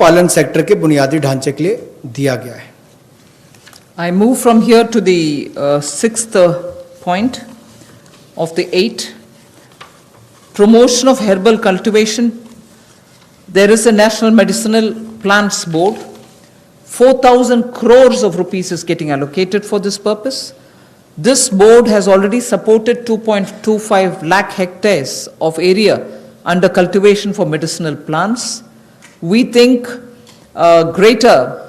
पालन सेक्टर के बुनियादी ढांचे के लिए दिया गया है। I move from here to the sixth point of the 8. Promotion of herbal cultivation. There is a National Medicinal Plants Board. 4,000 crores of rupees is getting allocated for this purpose. This board has already supported 2.25 lakh hectares of area under cultivation for medicinal plants. We think greater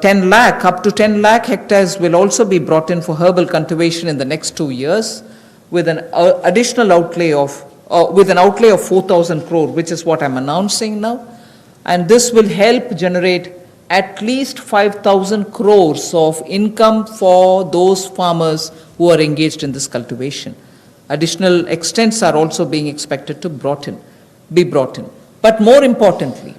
10 lakh, up to 10 lakh hectares will also be brought in for herbal cultivation in the next 2 years with an additional outlay of, with an outlay of 4,000 crore, which is what I'm announcing now. And this will help generate at least 5,000 crores of income for those farmers who are engaged in this cultivation. Additional extents are also being expected to be brought in. But more importantly,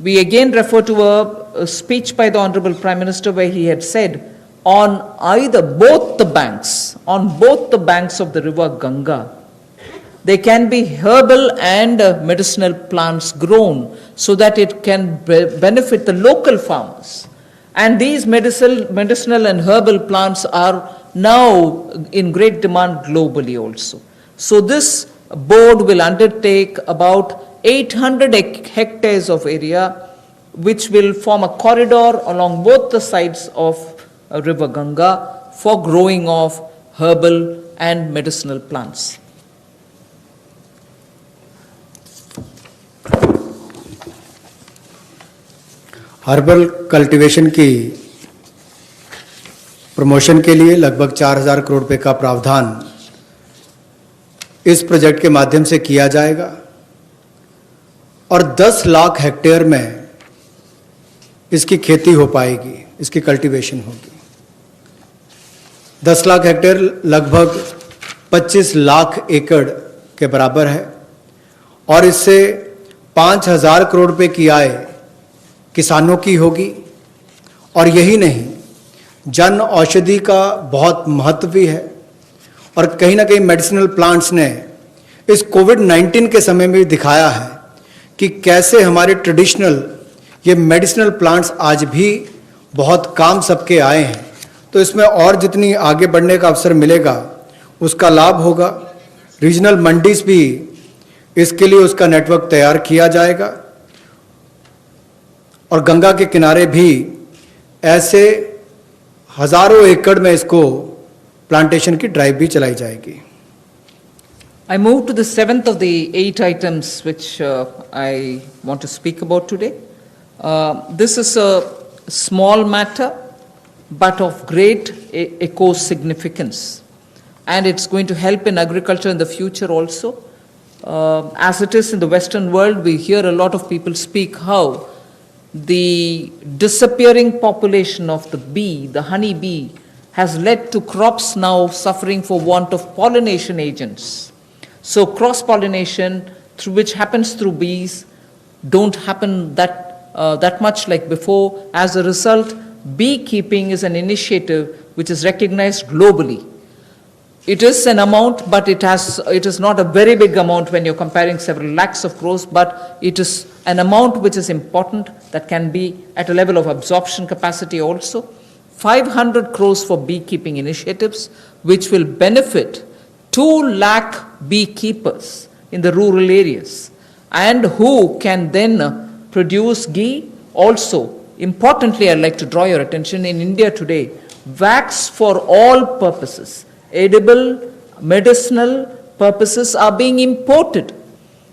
we again refer to a speech by the Honorable Prime Minister where he had said on both the banks of the river Ganga, there can be herbal and medicinal plants grown so that it can benefit the local farmers. And these medicinal and herbal plants are now in great demand globally also. So this board will undertake about 800 hectares of area, which will form a corridor along both the sides of river Ganga for growing of herbal and medicinal plants. Herbal cultivation की promotion के लिए लगभग 4,000 करोड़ रुपए का प्रावधान इस project के माध्यम से किया जाएगा और 10 लाख हेक्टेयर में इसकी खेती हो पाएगी, इसकी कल्टीवेशन होगी। 10 लाख हेक्टेयर लगभग 25 लाख एकड़ के बराबर है और इससे 5,000 करोड़ रुपए की आय किसानों की होगी। और यही नहीं, जन औषधि का बहुत महत्व भी है और कहीं ना कहीं मेडिसिनल प्लांट्स ने इस कोविड-19 के समय में भी दिखाया है कि कैसे हमारे ट्रेडिशनल ये मेडिसिनल प्लांट्स आज भी बहुत काम सबके आए हैं। तो इसमें और जितनी आगे बढ़ने का अवसर मिलेगा उसका लाभ होगा। रीजनल मंडीज भी इसके लिए उसका नेटवर्क तैयार किया जाएगा और गंगा के किनारे भी ऐसे हजारों एकड़ में इसको प्लांटेशन की ड्राइव भी चलाई जाएगी। I move to the seventh of the 8 items which I want to speak about today. This is a small matter but of great eco significance, and it's going to help in agriculture in the future also. As it is in the Western world, we hear a lot of people speak how the disappearing population of the bee, the honey bee, has led to crops now suffering for want of pollination agents. So cross-pollination, which happens through bees, don't happen that much like before. As a result, beekeeping is an initiative which is recognized globally. It is an amount, but it is not a very big amount when you're comparing several lakhs of crores, but it is an amount which is important that can be at a level of absorption capacity also. 500 crores for beekeeping initiatives, which will benefit 2 lakh beekeepers in the rural areas, and who can then produce ghee. Also, importantly, I'd like to draw your attention, in India today, wax for all purposes, edible, medicinal purposes are being imported.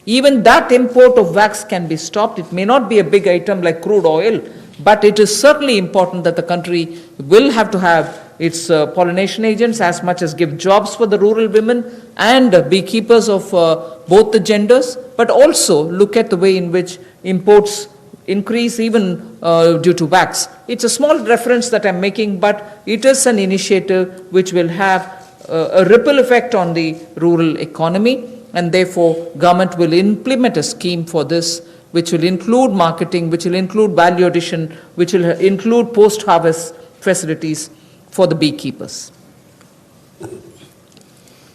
Even that import of wax can be stopped. It may not be a big item like crude oil, but it is certainly important that the country will have to have its pollination agents as much as give jobs for the rural women and beekeepers of both the genders, but also look at the way in which imports increase even due to wax. It's a small reference that I'm making, but it is an initiative which will have a ripple effect on the rural economy, and therefore government will implement a scheme for this, which will include marketing, which will include value addition, which will include post-harvest facilities for the beekeepers.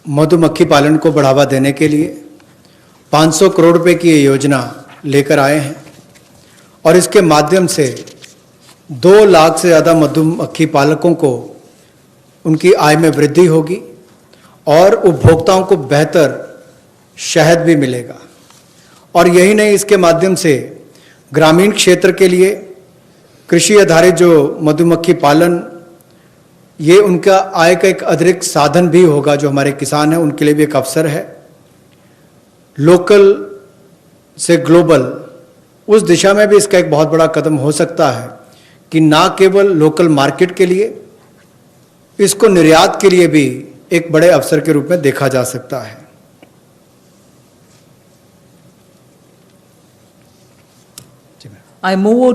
मधुमक्खी पालन को बढ़ावा देने के लिए 500 करोड़ रुपए की ये योजना लेकर आए हैं और इसके माध्यम से 2 लाख से ज़्यादा मधुमक्खी पालकों को उनकी आय में वृद्धि होगी और उपभोक्ताओं को बेहतर शहद भी मिलेगा। और यही नहीं, इसके माध्यम से ग्रामीण क्षेत्र के लिए कृषि आधारित जो मधुमक्खी पालन, ये उनका आय का एक अतिरिक्त साधन भी होगा। जो हमारे किसान हैं उनके लिए भी एक अवसर है। लोकल से ग्लोबल, उस दिशा में भी इसका एक बहुत बड़ा कदम हो सकता है कि ना केवल लोकल मार्केट के लिए, इसको निर्यात के लिए भी एक बड़े अवसर के रूप में देखा जा सकता है। I move to